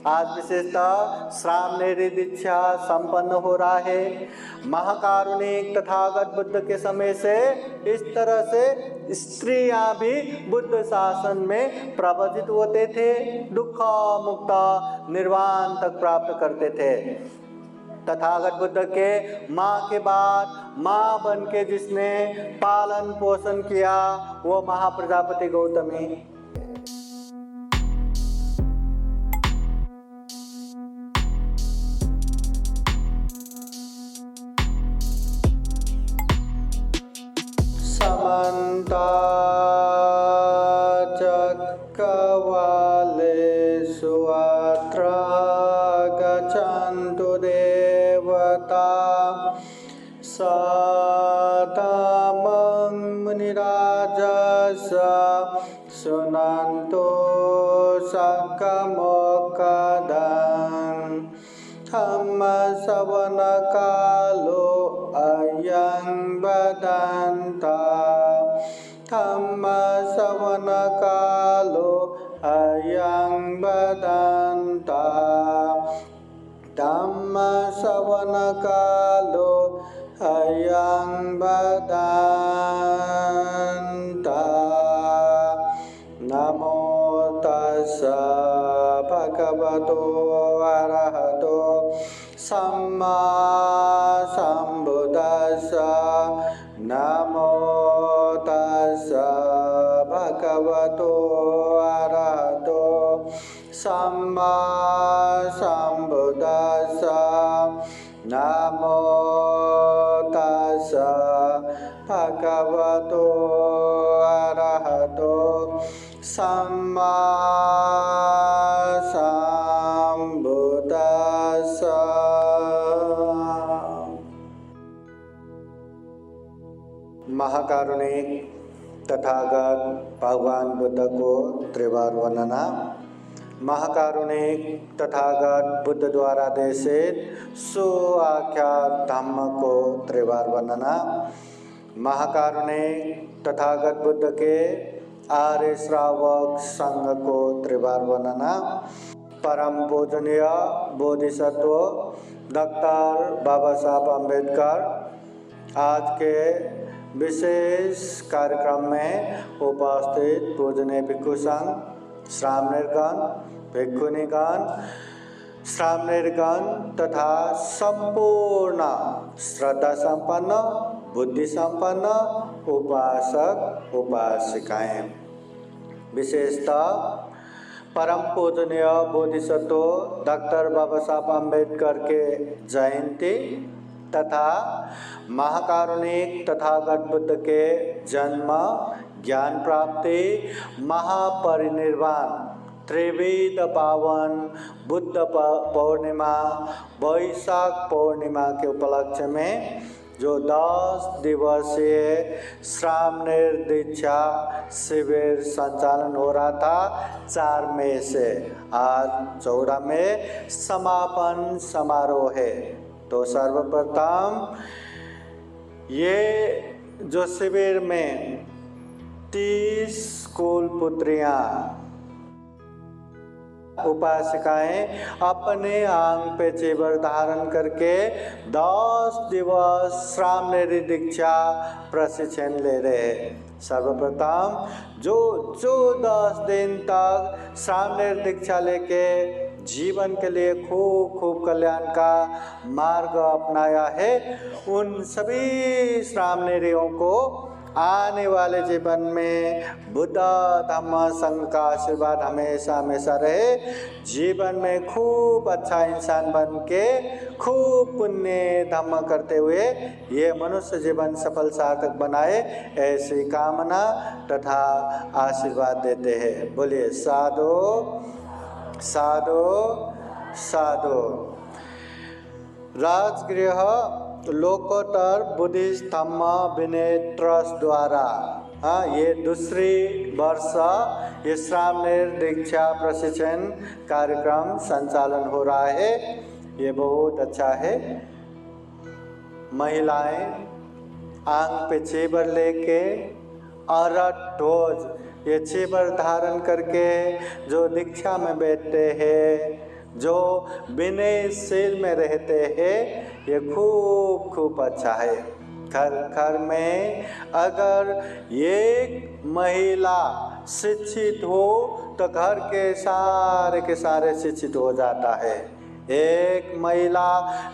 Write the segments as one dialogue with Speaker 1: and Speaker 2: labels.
Speaker 1: आज विशेषतः श्रामणेरी दीक्षा संपन्न हो रहा है। महाकारुणिक तथागत बुद्ध के समय से इस तरह से स्त्रियां भी बुद्ध शासन में प्रवचित होते थे, दुख मुक्त निर्वाण तक प्राप्त करते थे। तथागत बुद्ध के माँ के बाद माँ बन के जिसने पालन पोषण किया वो महाप्रजापति गौतमी। समन्त चक्रवालेषु अत्र गच्छन्तु देवता सततं मुनिराजस शृण्वन्तु सकमोकदं धम्मश्रवणकालो अयं वदन्ता धम्मश्रवणकालो अयं वदन्ता धम्मश्रवणकालो अयं वदन्ता। नमो तस्स भगवतो अरहतो सम्मा सम्बुद्दस्स। नमो तस्स भगवतो अरहतो सम्मा सम्बुद्दस्स। नमो तस्स भगवतो अरहतो सम्मा सम्बुद्दस्स। महाकारुणिक तथागत भगवान बुद्ध को त्रिवार वंदना। महाकारुणिक तथागत बुद्ध द्वारा देशित सुआख्यात धम्म को त्रिवार वंदना। महाकारुणिक तथागत बुद्ध के आर्य श्रावक संघ को त्रिवार वंदना। परम पूजनीय बोधिसत्व डॉक्टर बाबा साहब अम्बेडकर आज के विशेष कार्यक्रम में उपस्थित पूजनीय भिक्षु संघ, श्रामणेरगण, भिक्षुणीगण, श्रामणेरगण तथा संपूर्ण श्रद्धा संपन्न बुद्धि संपन्न उपासक उपासिकाएं, विशेषतः परम पूजनीय बोधिसत्व डॉक्टर बाबा साहब अम्बेडकर के जयंती तथा महाकारुणिक तथागत बुद्ध के जन्म, ज्ञान प्राप्ति, महापरिनिर्वाण, त्रिविध पावन बुद्ध पौर्णिमा, वैशाख पूर्णिमा के उपलक्ष्य में जो 10 दिवसीय श्रामणेर दीक्षा शिविर संचालन हो रहा था 4 मई से आज 14 मई समापन समारोह है। तो सर्वप्रथम ये जो शिविर में 30 कुल पुत्रियां उपासिकाएं अपने आंग पे चेवर धारण करके 10 दिवस श्रामणेरी दीक्षा प्रशिक्षण ले रहे हैं। सर्वप्रथम जो 10 दिन तक श्रामणेर दीक्षा लेके जीवन के लिए खूब कल्याण का मार्ग अपनाया है, उन सभी श्रामणेरियों को आने वाले जीवन में बुद्ध धम्म संघ का आशीर्वाद हमेशा हमेशा रहे। जीवन में खूब अच्छा इंसान बन के खूब पुण्य धम्म करते हुए ये मनुष्य जीवन सफल सार्थक बनाए, ऐसी कामना तथा आशीर्वाद देते हैं। बोलिए साधु साधु साधु। राजगृह लोकोत्तर बुद्धिस्ट धम्म विनय ट्रस्ट द्वारा ये दूसरी वर्ष ये श्रामणेर दीक्षा प्रशिक्षण कार्यक्रम संचालन हो रहा है। ये बहुत अच्छा है। महिलाएं आंग पे चेबर लेके और ध्वज ये चेबर धारण करके जो दीक्षा में बैठते हैं जो विनयशील में रहते हैं, ये खूब अच्छा है। घर में अगर एक महिला शिक्षित हो तो घर के सारे शिक्षित हो जाता है। एक महिला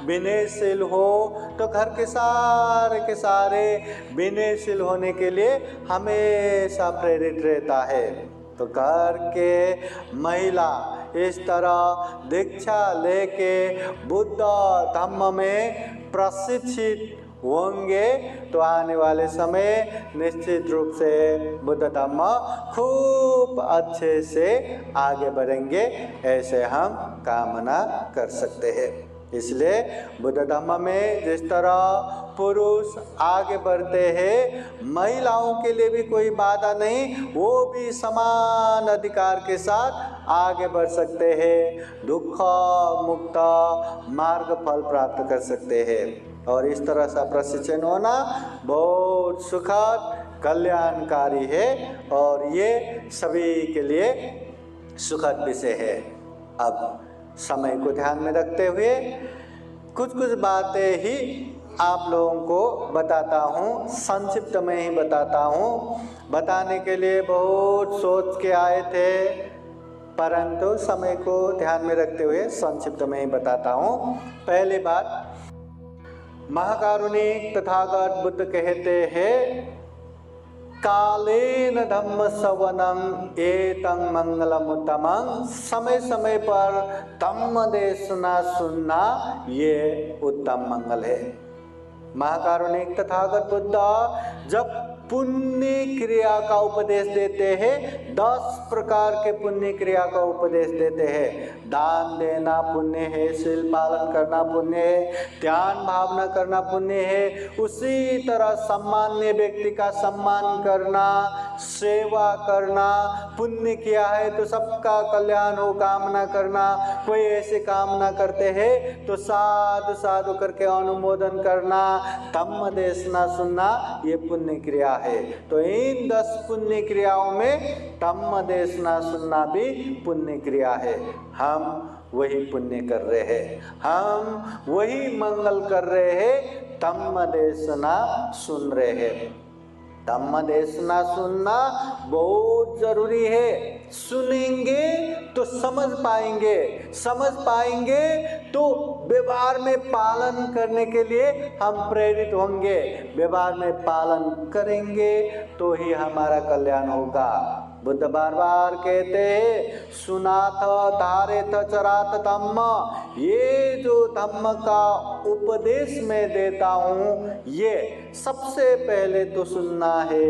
Speaker 1: विनयशील हो तो घर के सारे विनयशील होने के लिए हमेशा प्रेरित रहता है। तो घर के महिला इस तरह दीक्षा लेके बुद्ध धम्म में प्रशिक्षित होंगे तो आने वाले समय निश्चित रूप से बुद्ध धम्म खूब अच्छे से आगे बढ़ेंगे, ऐसे हम कामना कर सकते हैं। इसलिए बुद्ध धम्म में जिस तरह पुरुष आगे बढ़ते हैं, महिलाओं के लिए भी कोई बाधा नहीं, वो भी समान अधिकार के साथ आगे बढ़ सकते हैं, दुख मुक्त मार्ग फल प्राप्त कर सकते हैं। और इस तरह से प्रशिक्षण होना बहुत सुखद कल्याणकारी है और ये सभी के लिए सुखद विषय है। अब समय को ध्यान में रखते हुए कुछ बातें ही आप लोगों को बताता हूँ, संक्षिप्त में ही बताता हूँ। बताने के लिए बहुत सोच के आए थे, परंतु समय को ध्यान में रखते हुए संक्षिप्त में ही बताता हूँ। पहली बात, महाकारुणिक तथागत बुद्ध कहते हैं, कालेन धम्म सवनम एतं मंगलमुत्तमं, समय समय पर धम्म देशना सुनना ये उत्तम मंगल है। महाकारुणिक तथागत बुद्ध जब पुण्य क्रिया का उपदेश देते हैं, 10 प्रकार के पुण्य क्रिया का उपदेश देते हैं। दान देना पुण्य है, शील पालन करना पुण्य है, ध्यान भावना करना पुण्य है। उसी तरह सामान्य व्यक्ति का सम्मान करना, सेवा करना पुण्य किया है तो सबका कल्याण हो कामना करना। कोई ऐसे कामना करते हैं तो साधु साधु करके अनुमोदन करना, धम्म देशना सुनना, ये पुण्य क्रिया है। तो इन 10 पुण्य क्रियाओं में धम्म देशना सुनना भी पुण्य क्रिया है। हम वही पुण्य कर रहे हैं, हम वही मंगल कर रहे हैं, धम्म देशना सुन रहे हैं। धम्म देशना सुनना बहुत जरूरी है। सुनेंगे तो समझ पाएंगे, समझ पाएंगे तो व्यवहार में पालन करने के लिए हम प्रेरित होंगे, व्यवहार में पालन करेंगे तो ही हमारा कल्याण होगा। बुद्ध बार बार कहते हैं, सुनाथ धारेथ चराथ धम्म, ये जो धम्म का उपदेश मैं देता हूँ ये सबसे पहले तो सुनना है,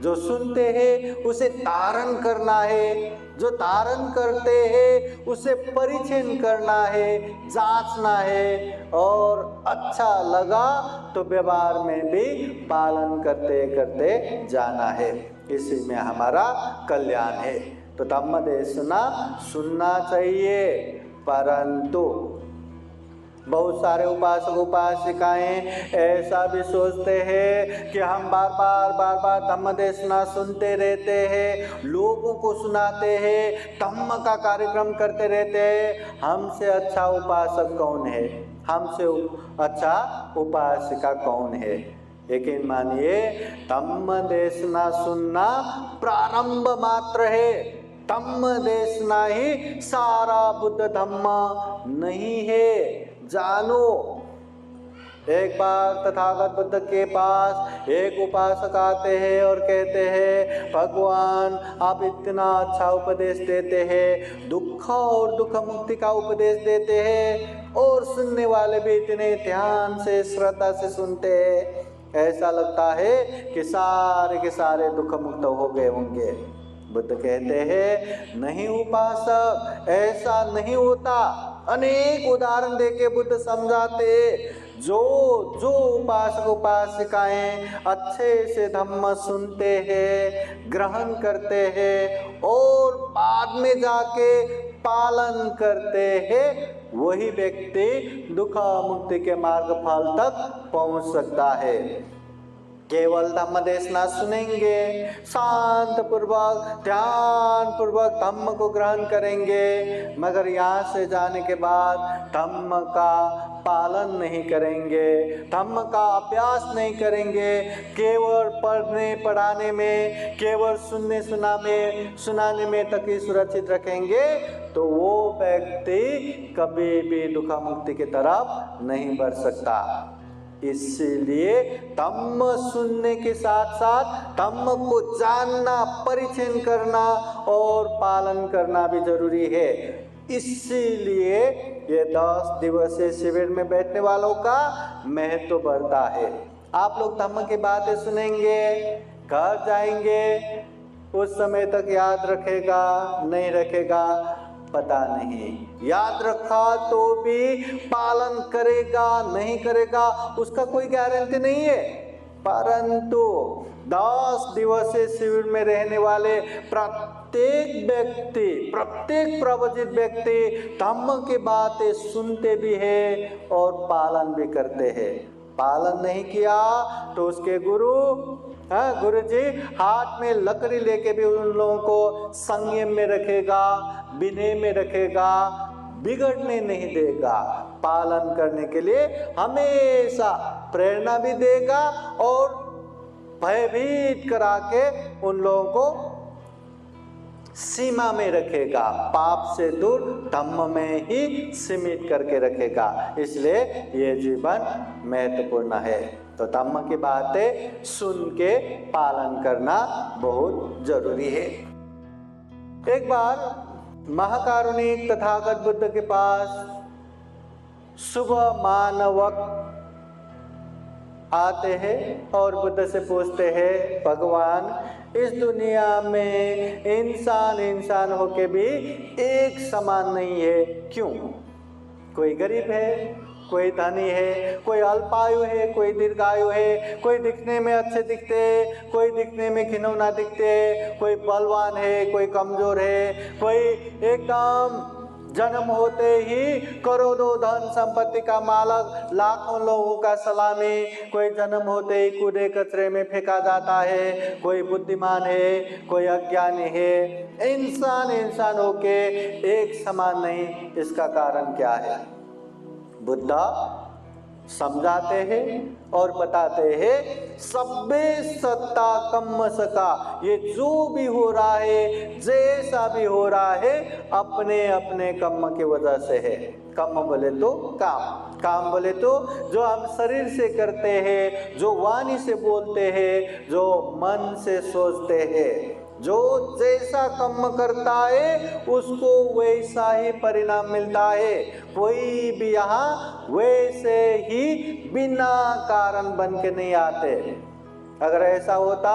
Speaker 1: जो सुनते हैं उसे धारण करना है, जो धारण करते हैं उसे परिचय करना है, जांचना है, और अच्छा लगा तो व्यवहार में भी पालन करते करते जाना है। इसी में हमारा कल्याण है। तो धम्म देशना सुनना चाहिए, परंतु बहुत सारे उपासक उपासिकाएं ऐसा भी सोचते हैं कि हम बार बार धम्म देशना सुनते रहते हैं, लोगों को सुनाते हैं, धम्म का कार्यक्रम करते रहते हैं, हमसे अच्छा उपासक कौन है, हमसे अच्छा उपासिका कौन है। लेकिन मानिए, धम्म देशना सुनना प्रारंभ मात्र है, धम्म देशना ही सारा बुद्ध धम्म नहीं है। जानो, एक बार तथागत बुद्ध के पास एक उपासक आते हैं और कहते हैं, भगवान आप इतना अच्छा उपदेश देते हैं, दुख और दुख मुक्ति का उपदेश देते हैं, और सुनने वाले भी इतने ध्यान से श्रद्धा से सुनते हैं, ऐसा लगता है कि सारे के सारे दुख मुक्त हो गए होंगे। बुद्ध कहते हैं, नहीं उपासक, ऐसा नहीं होता। अनेक उदाहरण देके बुद्ध समझाते, जो उपासक उपासिकाएं अच्छे से धम्म सुनते हैं, ग्रहण करते हैं और बाद में जाके पालन करते हैं, वही व्यक्ति दुख मुक्ति के मार्ग फल तक पहुंच सकता है। केवल धम्म देशना सुनेंगे, शांत पूर्वक ध्यान पूर्वक धम्म को ग्रहण करेंगे, मगर यहाँ से जाने के बाद धम्म का पालन नहीं करेंगे, धम्म का अभ्यास नहीं करेंगे, केवल पढ़ने पढ़ाने में, केवल सुनाने में तक ही सुरक्षित रखेंगे, तो वो व्यक्ति कभी भी दुख मुक्ति की तरफ नहीं बढ़ सकता। इसलिए धम्म सुनने के साथ साथ धम्म को जानना, परिचय करना और पालन करना भी जरूरी है। इसीलिए ये 10 दिवसीय शिविर में बैठने वालों का महत्व बढ़ता है। आप लोग धम्म की बातें सुनेंगे, घर जाएंगे, उस समय तक याद रखेगा नहीं रखेगा पता नहीं, याद रखा तो भी पालन करेगा नहीं करेगा उसका कोई गारंटी नहीं है। परंतु 10 दिवसीय शिविर में रहने वाले प्रत्येक व्यक्ति, प्रत्येक प्रवचित व्यक्ति धम्म की बातें सुनते भी है और पालन भी करते हैं। पालन नहीं किया तो उसके गुरु जी हाथ में लकड़ी लेके भी उन लोगों को संयम में रखेगा, विनय में रखेगा, बिगड़ने नहीं देगा। पालन करने के लिए हमेशा प्रेरणा भी देगा और भयभीत करा के उन लोगों को सीमा में रखेगा, पाप से दूर धम्म में ही सीमित करके रखेगा। इसलिए ये जीवन महत्वपूर्ण है। तो धम्म की बातें सुन के पालन करना बहुत जरूरी है। एक बार महाकारुणिक तथागत बुद्ध के पास सुबह मानवक आते हैं और बुद्ध से पूछते हैं, भगवान इस दुनिया में इंसान होके भी एक समान नहीं है, क्यों? कोई गरीब है, कोई धनी है, कोई अल्पायु है, कोई दीर्घायु है, कोई दिखने में अच्छे दिखते हैं, कोई दिखने में घिनौना दिखते हैं, कोई बलवान है, कोई कमजोर है, कोई एकदम जन्म होते ही करोड़ों धन संपत्ति का मालक, लाखों लोगों का सलामी, कोई जन्म होते ही कूड़े कचरे में फेंका जाता है, कोई बुद्धिमान है, कोई अज्ञानी है। इंसान होके एक समान नहीं, इसका कारण क्या है? बुद्ध समझाते हैं और बताते हैं, सब्बे सत्ता कम्म सका, ये जो भी हो रहा है, जैसा भी हो रहा है, अपने अपने कर्म की वजह से है। कर्म बोले तो काम बोले तो जो हम शरीर से करते हैं, जो वाणी से बोलते हैं, जो मन से सोचते हैं, जो जैसा कर्म करता है उसको वैसा ही परिणाम मिलता है। कोई भी यहाँ वैसे ही बिना कारण बन के नहीं आते। अगर ऐसा होता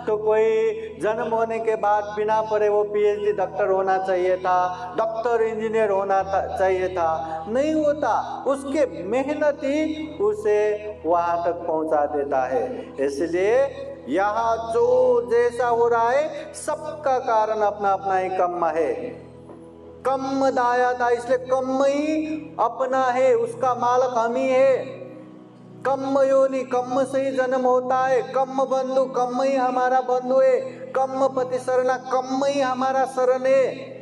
Speaker 1: तो कोई जन्म होने के बाद बिना पढ़े वो PhD डॉक्टर होना चाहिए था, डॉक्टर इंजीनियर होना चाहिए था, नहीं होता। उसके मेहनत ही उसे वहाँ तक पहुँचा देता है। इसलिए यहाँ जो जैसा हो रहा है सबका कारण अपना अपना ही कर्म है। कर्म दाया था, इसलिए कर्म ही अपना है, उसका मालक हम ही है। कर्म योनि, कर्म से ही जन्म होता है। कर्म बंधु, कर्म ही हमारा बंधु है। कर्म पति शरणा, कर्म ही हमारा शरण है।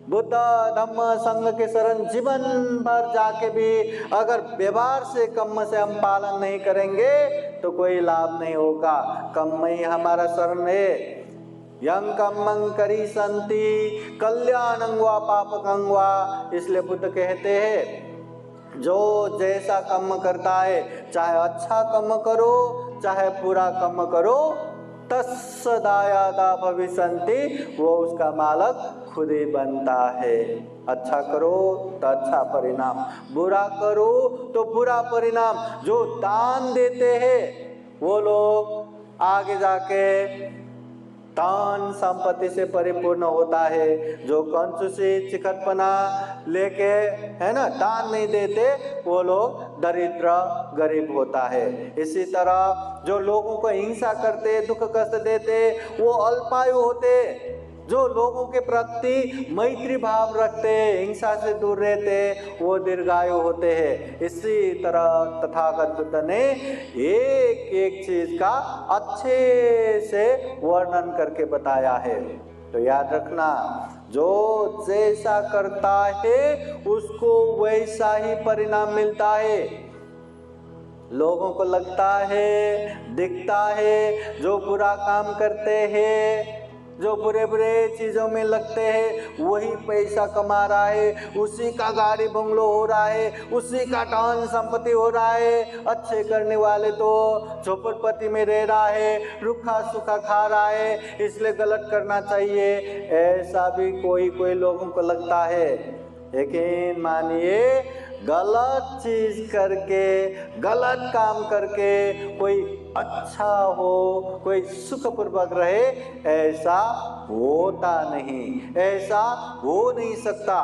Speaker 1: बुद्ध धम्म संघ के शरण जीवन भर जाके भी अगर व्यवहार से कर्म से हम पालन नहीं करेंगे तो कोई लाभ नहीं होगा। कर्म ही हमारा शरण है। यं कर्मं करी संति कल्याणं वा पापकं वा। इसलिए बुद्ध कहते हैं, जो जैसा कर्म करता है, चाहे अच्छा कर्म करो चाहे बुरा कर्म करो, तत्सदायादा भविष्यन्ति, वो उसका मालक खुद ही बनता है। अच्छा करो तो अच्छा परिणाम, बुरा करो तो बुरा परिणाम। जो दान देते हैं वो लोग आगे जाके दान संपत्ति से परिपूर्ण होता है। जो कंजूसी चिकटपना लेके है ना दान नहीं देते, वो लोग दरिद्र गरीब होता है। इसी तरह जो लोगों को हिंसा करते, दुख कष्ट देते, वो अल्पायु होते। जो लोगों के प्रति मैत्री भाव रखते, हिंसा से दूर रहते, वो दीर्घायु होते हैं। इसी तरह तथागत बुद्ध ने एक एक चीज का अच्छे से वर्णन करके बताया है। तो याद रखना, जो जैसा करता है उसको वैसा ही परिणाम मिलता है। लोगों को लगता है, दिखता है, जो बुरा काम करते हैं, जो बुरे बुरे चीज़ों में लगते हैं, वही पैसा कमा रहा है, उसी का गाड़ी बंगलो हो रहा है, उसी का धन संपत्ति हो रहा है। अच्छे करने वाले तो झोपड़पट्टी में रह रहा है, रूखा सूखा खा रहा है, इसलिए गलत करना चाहिए, ऐसा भी कोई कोई लोगों को लगता है। लेकिन मानिए, गलत चीज करके, गलत काम करके कोई अच्छा हो, कोई सुखपूर्वक रहे, ऐसा होता नहीं, ऐसा हो नहीं सकता।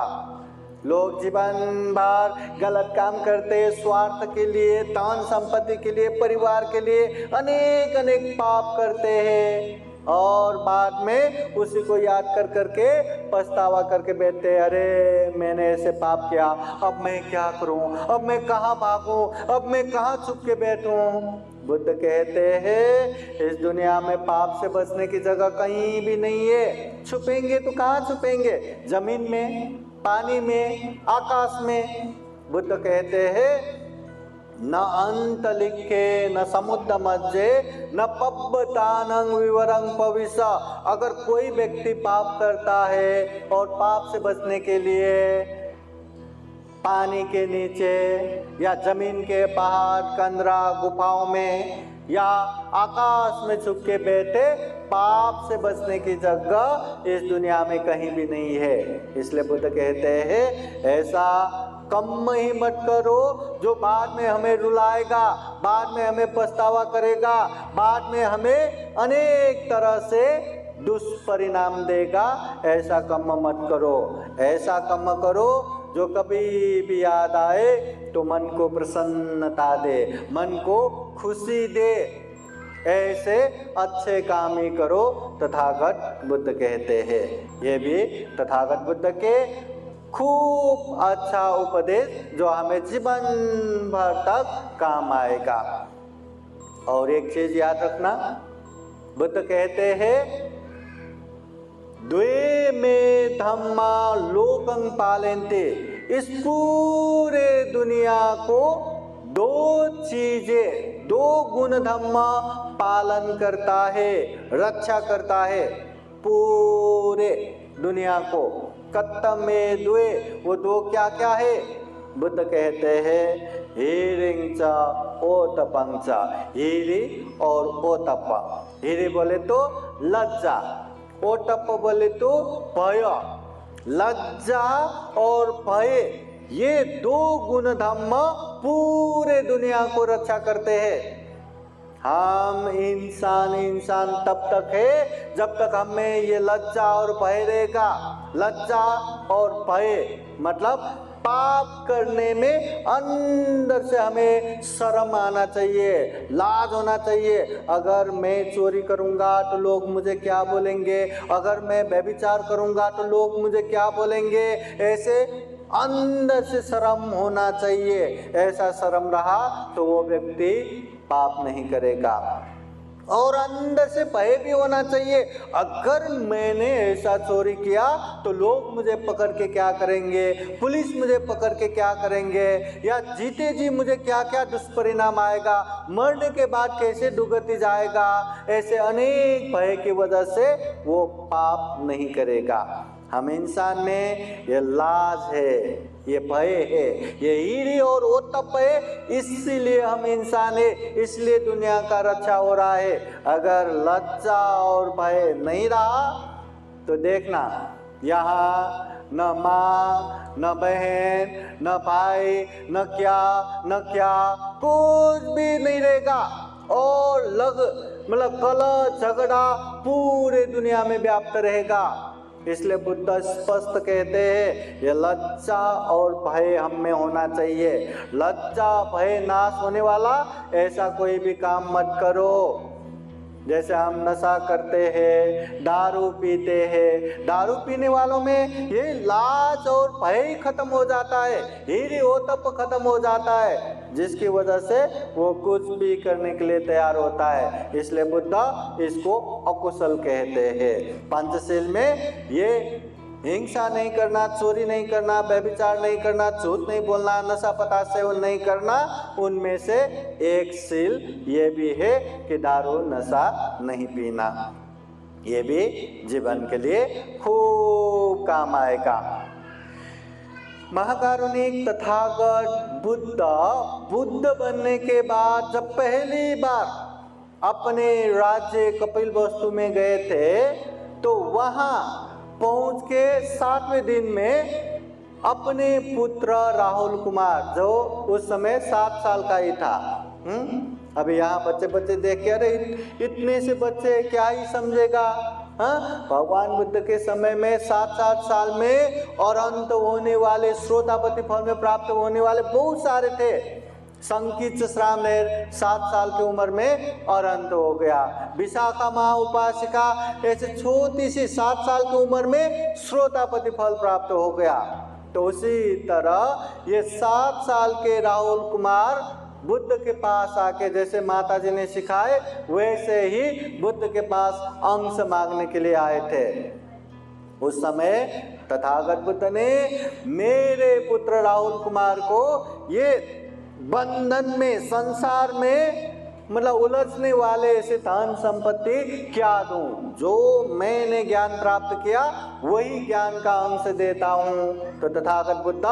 Speaker 1: लोग जीवन भर गलत काम करते, स्वार्थ के लिए, धन संपत्ति के लिए, परिवार के लिए अनेक अनेक पाप करते हैं और बाद में उसी को याद कर करके पछतावा करके बैठते, अरे मैंने ऐसे पाप किया, अब मैं क्या करूं, अब मैं कहाँ भागूं, अब मैं कहाँ छुप के बैठूं। बुद्ध कहते हैं, इस दुनिया में पाप से बचने की जगह कहीं भी नहीं है। छुपेंगे तो कहाँ छुपेंगे? जमीन में, पानी में, आकाश में। बुद्ध कहते हैं, न अंतलिखे न समुद्र मध्य न पब्बतानंग विवरंग भविष्य। अगर कोई व्यक्ति पाप करता है और पाप से बचने के लिए पानी के नीचे या जमीन के पहाड़, कंदरा, गुफाओं में या आकाश में छुप के बैठे, पाप से बचने की जगह इस दुनिया में कहीं भी नहीं है। इसलिए बुद्ध कहते हैं, ऐसा कम ही मत करो जो बाद में हमें रुलाएगा, बाद में हमें पछतावा करेगा, बाद में हमें अनेक तरह से दुष्परिणाम देगा। ऐसा कम मत करो, ऐसा कम करो जो कभी भी याद आए तो मन को प्रसन्नता दे, मन को खुशी दे। ऐसे अच्छे काम ही करो, तथागत बुद्ध कहते हैं। ये भी तथागत बुद्ध के खूब अच्छा उपदेश जो हमें जीवन भर तक काम आएगा। और एक चीज याद रखना, बुद्ध कहते हैं, द्वे में धम्मा लोकं पालन्ते। इस पूरे दुनिया को दो चीजें, दो गुण धम्मा पालन करता है, रक्षा करता है पूरे दुनिया को। कत्तम में द्वे, वो दो क्या क्या है? बुद्ध कहते हैं, हीरिंग च ओतपंग च। हीरी और ओतप्पा। हीरी बोले तो लज्जा, ओतप्प बोले तो भय। लज्जा और भय, ये दो गुण धम्म पूरे दुनिया को रक्षा करते हैं। हम इंसान तब तक है जब तक हमें ये लज्जा और भय रहेगा। लज्जा और भय मतलब पाप करने में अंदर से हमें शर्म आना चाहिए, लाज होना चाहिए। अगर मैं चोरी करूंगा तो लोग मुझे क्या बोलेंगे, अगर मैं व्यभिचार करूंगा तो लोग मुझे क्या बोलेंगे, ऐसे अंदर से शर्म होना चाहिए। ऐसा शर्म रहा तो वो व्यक्ति पाप नहीं करेगा। और अंदर से भय भी होना चाहिए, अगर मैंने ऐसा चोरी किया तो लोग मुझे पकड़ के क्या करेंगे, पुलिस मुझे पकड़ के क्या करेंगे, या जीते जी मुझे क्या क्या दुष्परिणाम आएगा, मरने के बाद कैसे दुर्गति जाएगा। ऐसे अनेक भय की वजह से वो पाप नहीं करेगा। हम इंसान में ये लाज है, ये भय है, ये ईर्ष्या और ओतप है, इसीलिए हम इंसान है, इसलिए दुनिया का रक्षा हो रहा है। अगर लज्जा और भय नहीं रहा तो देखना, यहाँ न माँ, न बहन, न भाई, न क्या कुछ भी नहीं रहेगा। और मतलब कलह झगड़ा पूरे दुनिया में व्याप्त रहेगा। इसलिए बुद्ध स्पष्ट कहते हैं, ये लज्जा और भय हम में होना चाहिए। लज्जा भय नाश होने वाला ऐसा कोई भी काम मत करो। जैसे हम नशा करते हैं, दारू पीते हैं, दारू पीने वालों में ये लाज और भय ही खत्म हो जाता है, हीरी ओतप खत्म हो जाता है, जिसकी वजह से वो कुछ भी करने के लिए तैयार होता है। इसलिए बुद्ध इसको अकुशल कहते हैं। पंचशील में ये हिंसा नहीं करना, चोरी नहीं करना, व्यभिचार नहीं करना, झूठ नहीं बोलना, नशा पदार्थ सेवन नहीं करना, उनमें से एक शील ये भी है कि दारू नशा नहीं पीना। ये भी जीवन के लिए खूब काम आएगा। महाकारुणिक तथागत बुद्ध बनने के बाद जब पहली बार अपने राज्य कपिलवस्तु में गए थे, तो वहां पहुंच के 7वें दिन में अपने पुत्र राहुल कुमार, जो उस समय 7 साल का ही था, अभी यहाँ बच्चे देख के अरे इतने से बच्चे क्या ही समझेगा। भगवान बुद्ध के समय में 7 साल में और अंत होने वाले, श्रोतापति फल में प्राप्त होने वाले बहुत सारे थे। संकीर्त श्रामणेर 7 साल की उम्र में और अंत हो गया। विशाखा महा उपासिका ऐसे छोटी सी 7 साल की उम्र में श्रोतापति फल प्राप्त हो गया। तो उसी तरह ये 7 साल के राहुल कुमार बुद्ध के पास आके, जैसे माता जी ने सिखाए वैसे ही बुद्ध के पास अंश मांगने के लिए आए थे। उस समय तथागत बुद्ध ने मेरे पुत्र राहुल कुमार को ये बंधन में, संसार में मतलब उलझने वाले ऐसे धन संपत्ति क्या दूं, जो मैंने ज्ञान प्राप्त किया वही ज्ञान का अंश देता हूं। तो तथागत बुद्ध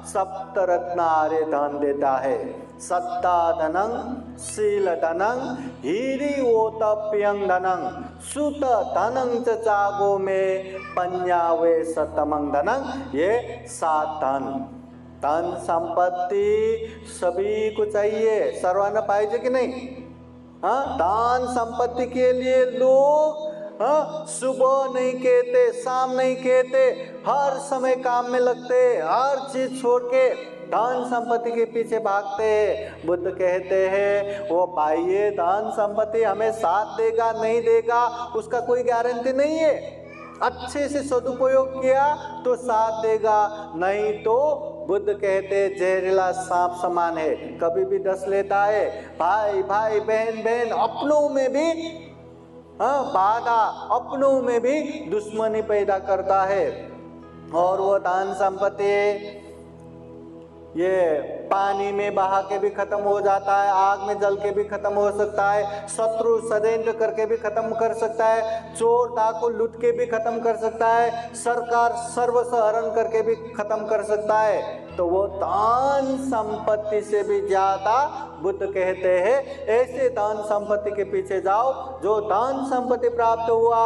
Speaker 1: सप्तरत्न आर्य धन देता है। सत्ता धनं, शील धनं, हीरिओतप्यं धनं, सुत धनं च चागो में पन्यावे सतमं धनं। ये 7 धन संपत्ति सभी को चाहिए, सर्वान पाइजे कि नहीं? दान संपत्ति के लिए लोग सुबह नहीं कहते, शाम नहीं कहते, हर समय काम में लगते, हर चीज छोड़ के दान संपत्ति के पीछे भागते हैं। बुद्ध कहते हैं वो पाइए दान संपत्ति हमें साथ देगा नहीं देगा उसका कोई गारंटी नहीं है। अच्छे से सदुपयोग किया तो साथ देगा, नहीं तो बुद्ध कहते जहरीला सांप समान है, कभी भी डस लेता है। भाई भाई, बहन बहन, अपनों में भी बाधा, अपनों में भी दुश्मनी पैदा करता है। और वो दान संपत्ति ये पानी में बहा के भी खत्म हो जाता है, आग में जल के भी खत्म हो सकता है, शत्रु षड्यंत्र करके भी खत्म कर सकता है, चोर डाकू लूट के भी खत्म कर सकता है, सरकार सर्वस्व हरण करके भी खत्म कर सकता है। तो वो दान संपत्ति से भी ज्यादा बुद्ध कहते हैं ऐसे दान संपत्ति के पीछे जाओ। जो दान संपत्ति प्राप्त हुआ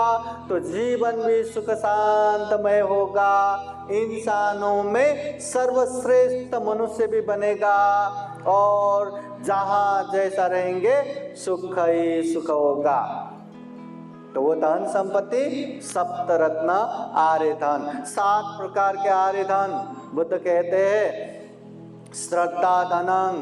Speaker 1: तो जीवन भी सुख शांतमय होगा, इंसानों में सर्वश्रेष्ठ मनुष्य भी बनेगा और जहां जैसा रहेंगे सुख ही सुख होगा। तो वो धन संपत्ति सप्तरत्न आर्य धन, 7 प्रकार के आर्य धन बुद्ध कहते हैं। श्रद्धा धनं,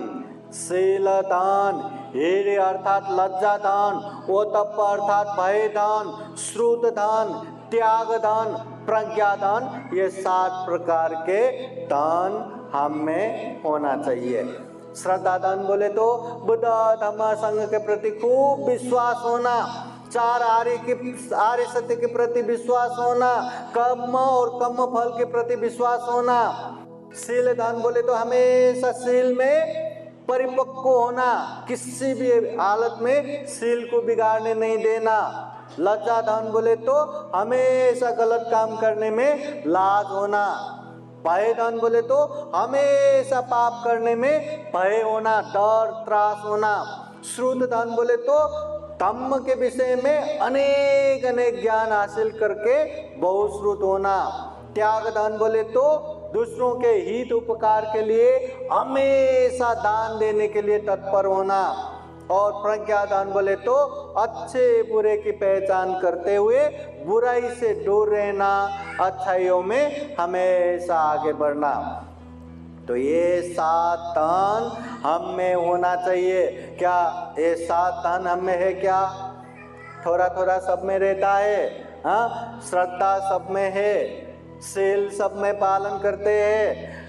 Speaker 1: शील धन, हीरे अर्थात लज्जा धन, ओतप्प अर्थात भय धन, श्रुत धन, त्याग धन, प्रज्ञा धन, ये 7 प्रकार के धन हम में होना चाहिए। श्रद्धा धन बोले तो बुद्ध धम्म संघ के प्रति खूब विश्वास होना, 4 आर्य सत्य के प्रति विश्वास होना, कर्म और कर्म फल के प्रति विश्वास होना। शील धन बोले तो हमेशा शील में परिपक्व होना, किसी भी हालत में शील को बिगाड़ने नहीं देना। लज्जा धन बोले तो हमेशा गलत काम करने में लाज होना। भय धन बोले तो हमेशा पाप करने में भय होना, डर त्रास होना। श्रुत धन बोले तो धम्म के विषय में अनेक ज्ञान हासिल करके बहुश्रुत होना। त्याग धन बोले तो दूसरों के हित उपकार के लिए हमेशा दान देने के लिए तत्पर होना। और प्रज्ञा दान बोले तो अच्छे बुरे की पहचान करते हुए बुराई से दूर रहना, अच्छाइयों में हमेशा आगे बढ़ना। तो ये 7 धन हम में होना चाहिए। क्या ये 7 धन हम में है क्या? थोड़ा थोड़ा सब में रहता है। हाँ, श्रद्धा सब में है, शील सब में पालन करते हैं,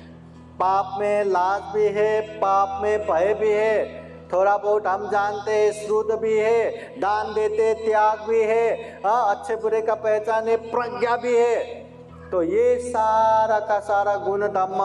Speaker 1: पाप में लाज भी है, पाप में भय भी है, थोड़ा बहुत हम जानते हैं, श्रुत भी है, दान देते, त्याग भी है, हाँ, अच्छे बुरे का पहचाने, प्रज्ञा भी है। तो ये सारा का सारा गुण धम्म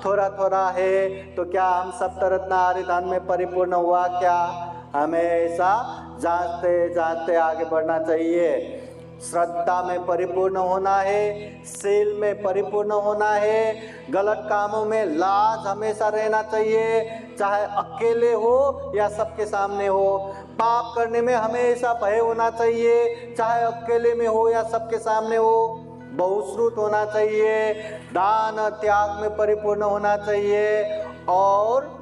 Speaker 1: थोड़ा थोड़ा है, तो क्या हम सप्तरत्न आर्य धन में परिपूर्ण हुआ क्या? हमें ऐसा जांचते जांचते आगे बढ़ना चाहिए। श्रद्धा में परिपूर्ण होना है, शील में परिपूर्ण होना है, गलत कामों में लाज हमेशा रहना चाहिए, चाहे अकेले हो या सबके सामने हो। पाप करने में हमेशा भय होना चाहिए, चाहे अकेले में हो या सबके सामने हो। बहुश्रुत होना चाहिए, दान त्याग में परिपूर्ण होना चाहिए, और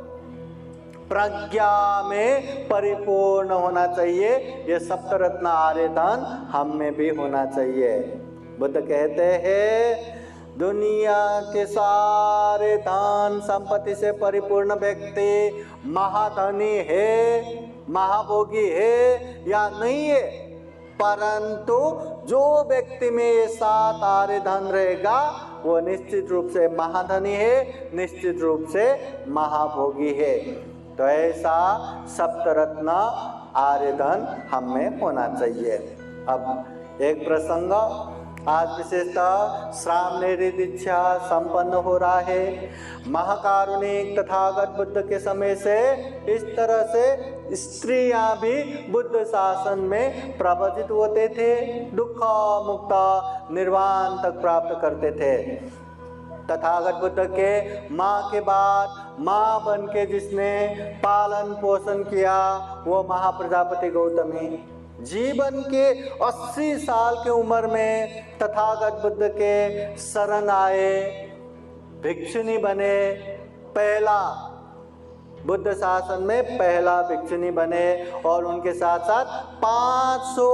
Speaker 1: प्रज्ञा में परिपूर्ण होना चाहिए। ये सप्तरत्न आर्य धन हम में भी होना चाहिए। बुद्ध कहते हैं दुनिया के सारे धन संपत्ति से परिपूर्ण व्यक्ति महाधनी है, महाभोगी है या नहीं है, परंतु जो व्यक्ति में ये 7 आर्य धन रहेगा वो निश्चित रूप से महाधनी है, निश्चित रूप से महाभोगी है। तो ऐसा सप्तरत्न आर्य धन हम में होना चाहिए। अब एक प्रसंग, आज विशेषतः श्रामणेरी दीक्षा संपन्न हो रहा है। महाकारुणिक तथागत बुद्ध के समय से इस तरह से स्त्रियां भी बुद्ध शासन में प्रवचित होते थे, दुख मुक्त निर्वाण तक प्राप्त करते थे। तथागत बुद्ध के माँ के बाद माँ बन के जिसने पालन पोषण किया वो महाप्रजापति गौतमी जीवन के 80 साल की उम्र में तथागत बुद्ध के शरण आए, भिक्षुनी बने, पहला बुद्ध शासन में पहला भिक्षुनी बने, और उनके साथ साथ 500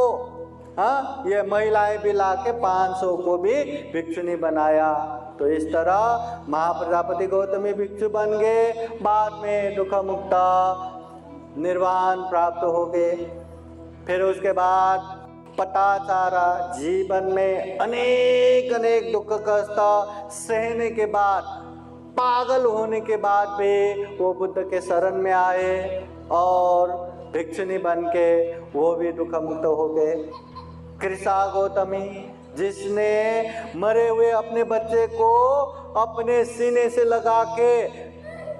Speaker 1: ये महिलाएं भी ला के 500 को भी भिक्षुनी बनाया। तो इस तरह महाप्रजापति गौतमी भिक्षु बन गए, बाद में दुख मुक्त निर्वाण प्राप्त हो गए। फिर उसके बाद पटाचारा जीवन में अनेक अनेक दुख कष्ट सहने के बाद, पागल होने के बाद भी वो बुद्ध के शरण में आए और भिक्षुनी बन के वो भी दुख मुक्त हो गए। कृषा गौतमी जिसने मरे हुए अपने बच्चे को अपने सीने से लगा के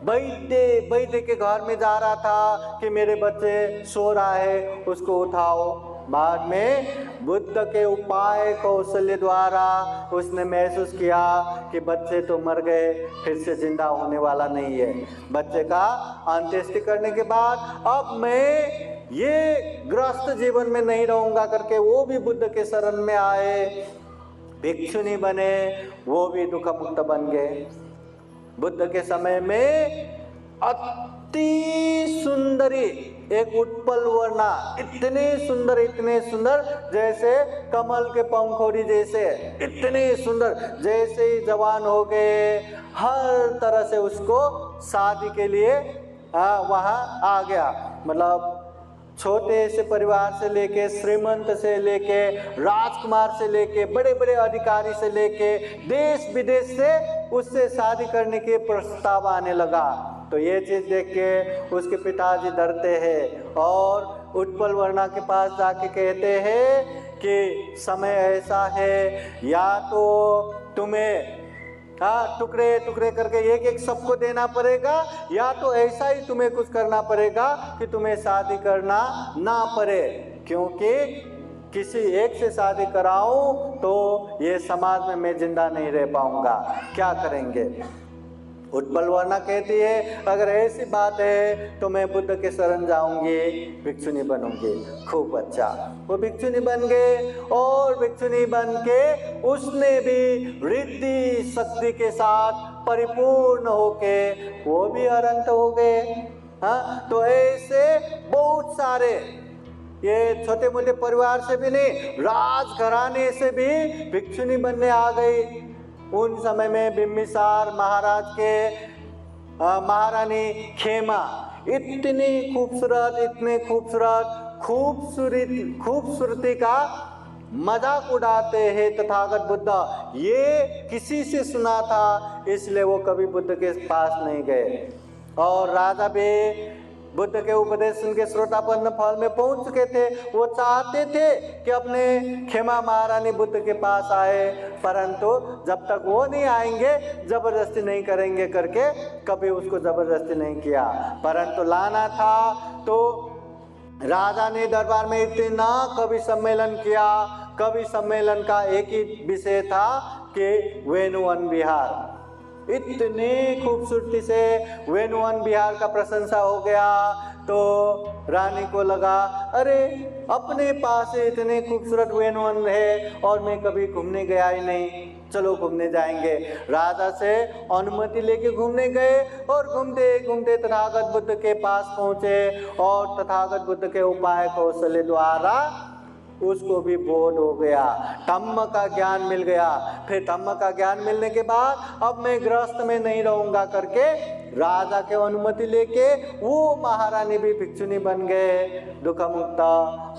Speaker 1: वैद्य के घर में जा रहा था कि मेरे बच्चे सो रहा है, उसको उठाओ। बाद में बुद्ध के उपाय कौशल्य द्वारा उसने महसूस किया कि बच्चे तो मर गए, फिर से जिंदा होने वाला नहीं है। बच्चे का अंत्येष्टि करने के बाद अब मैं ये ग्रस्त जीवन में नहीं रहूंगा करके वो भी बुद्ध के शरण में आए, भिक्षुनी बने, वो भी दुख मुक्त बन गए। बुद्ध के समय में अति सुंदरी एक उत्पल वर्णा, इतने सुंदर जैसे कमल के पंखोड़ी जैसे, इतने सुंदर, जैसे ही जवान हो गए हर तरह से उसको शादी के लिए वहाँ आ गया। मतलब छोटे से परिवार से लेके, श्रीमंत से लेके, राजकुमार से लेके, बड़े बड़े अधिकारी से लेके, देश विदेश से उससे शादी करने के प्रस्ताव आने लगा। तो ये चीज़ देख के उसके पिताजी डरते हैं और उत्पल वर्णा के पास जाके कहते हैं कि समय ऐसा है, या तो तुम्हें टुकड़े टुकड़े करके एक एक सबको देना पड़ेगा, या तो ऐसा ही तुम्हें कुछ करना पड़ेगा कि तुम्हें शादी करना ना पड़े, क्योंकि किसी एक से शादी कराऊं तो ये समाज में मैं जिंदा नहीं रह पाऊंगा, क्या करेंगे। उत्पल वर्णा कहती है अगर ऐसी बात है तो मैं बुद्ध के शरण जाऊंगी, भिक्षुनी बनूंगी। खूब अच्छा, वो भिक्षुनी बन गए और भिक्षुनी बन के उसने भी रिद्धि शक्ति के साथ परिपूर्ण होके वो भी अनंत हो गए। तो ऐसे बहुत सारे, ये छोटे मोटे परिवार से भी नहीं, राजघराने से भी भिक्षुनी बनने आ गई। उन समय में बिम्बिसार महाराज के महारानी खेमा इतने खूबसूरत खूबसूरती का मजाक उड़ाते हैं तथागत बुद्ध। ये किसी से सुना था, इसलिए वो कभी बुद्ध के पास नहीं गए। और राजा भी बुद्ध के उपदेश सुन के श्रोतापन्न फल में पहुंच चुके थे। वो चाहते थे कि अपने खेमा महारानी बुद्ध के पास आए, परंतु जब तक वो नहीं आएंगे जबरदस्ती नहीं करेंगे करके कभी उसको जबरदस्ती नहीं किया। परंतु लाना था तो राजा ने दरबार में इतना कवि सम्मेलन किया। कवि सम्मेलन का एक ही विषय था कि वेणुवन विहार। इतनी खूबसूरती से वेणुवन विहार का प्रशंसा हो गया तो रानी को लगा, अरे अपने पास इतने खूबसूरत वेणुवन है और मैं कभी घूमने गया ही नहीं, चलो घूमने जाएंगे। राजा से अनुमति लेके घूमने गए और घूमते घूमते तथागत बुद्ध के पास पहुँचे और तथागत बुद्ध के उपाय कौशल द्वारा उसको भी बोध हो गया, धम्म का ज्ञान मिल गया। फिर धम्म का ज्ञान मिलने के बाद अब मैं गृहस्थ में नहीं रहूँगा करके राजा के अनुमति लेके वो महारानी भी भिक्षुनी बन गए, दुख मुक्त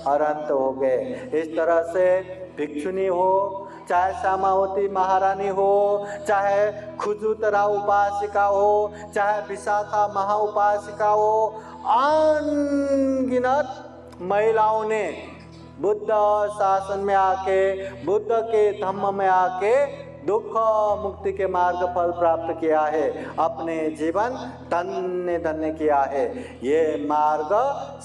Speaker 1: अरंत हो गए। इस तरह से भिक्षुनी हो, चाहे श्यामावती महारानी हो, चाहे खुजूतरा उपासिका हो, चाहे विशाखा महाउपासिका हो, अनगिनत महिलाओं ने बुद्ध शासन में आके, बुद्ध के धम्म में आके दुख मुक्ति के मार्ग फल प्राप्त किया है, अपने जीवन धन्य धन्य किया है। ये मार्ग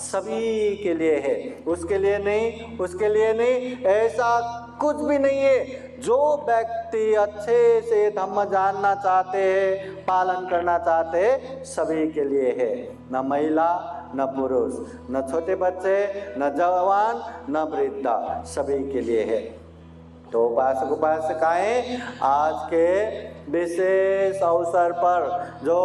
Speaker 1: सभी के लिए है, उसके लिए नहीं, उसके लिए नहीं, ऐसा कुछ भी नहीं है। जो व्यक्ति अच्छे से धम्म जानना चाहते हैं, पालन करना चाहते हैं, सभी के लिए है। न महिला, न पुरुष, न छोटे बच्चे, न जवान, न वृद्ध, सभी के लिए है। तो उपासक उपासिकाएं आज के विशेष अवसर पर जो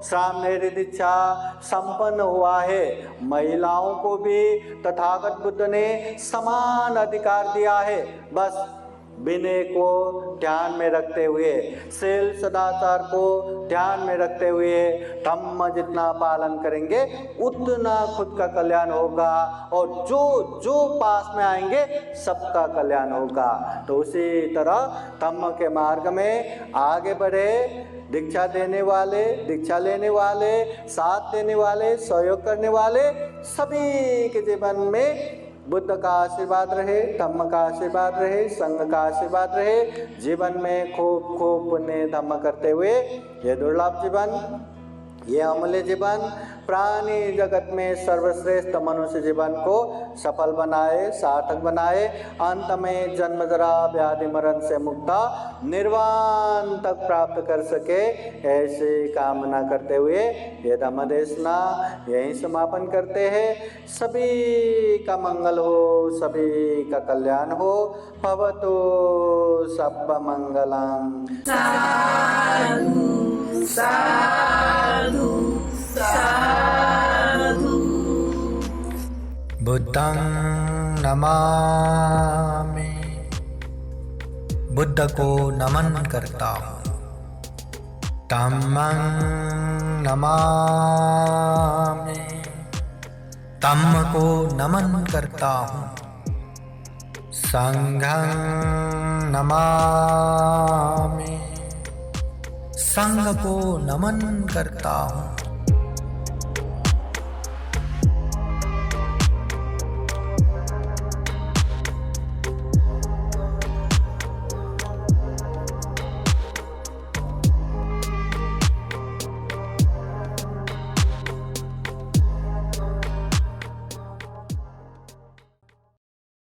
Speaker 1: सामनेरी दीक्षा संपन्न हुआ है, महिलाओं को भी तथागत बुद्ध ने समान अधिकार दिया है। बस विनय को ध्यान में रखते हुए, शील सदाचार को ध्यान में रखते हुए धम्म जितना पालन करेंगे उतना खुद का कल्याण होगा और जो जो पास में आएंगे सबका कल्याण होगा। तो उसी तरह धम्म के मार्ग में आगे बढ़े, दीक्षा देने वाले, दीक्षा लेने वाले, साथ देने वाले, सहयोग करने वाले सभी के जीवन में बुद्ध का आशीर्वाद रहे, धम्म का आशीर्वाद रहे, संघ का आशीर्वाद रहे। जीवन में खूब खूब पुण्य धम्म करते हुए ये दुर्लभ जीवन, ये अमूल्य जीवन, प्राणी जगत में सर्वश्रेष्ठ मनुष्य जीवन को सफल बनाए, सार्थक बनाए, अंत में जन्म जरा व्याधि मरण से मुक्त निर्वाण तक प्राप्त कर सके, ऐसी कामना करते हुए ये धम्म देशना यहीं समापन करते हैं। सभी का मंगल हो, सभी का कल्याण हो। भवतु सब्ब मंगलम्।
Speaker 2: साधु साधु साधु।
Speaker 3: बुद्धं नमामि, बुद्ध को नमन करता हूँ। धम्मं नमामि, धम्म को नमन करता हूँ। संघं नमामि, संघ को नमन करता हूँ।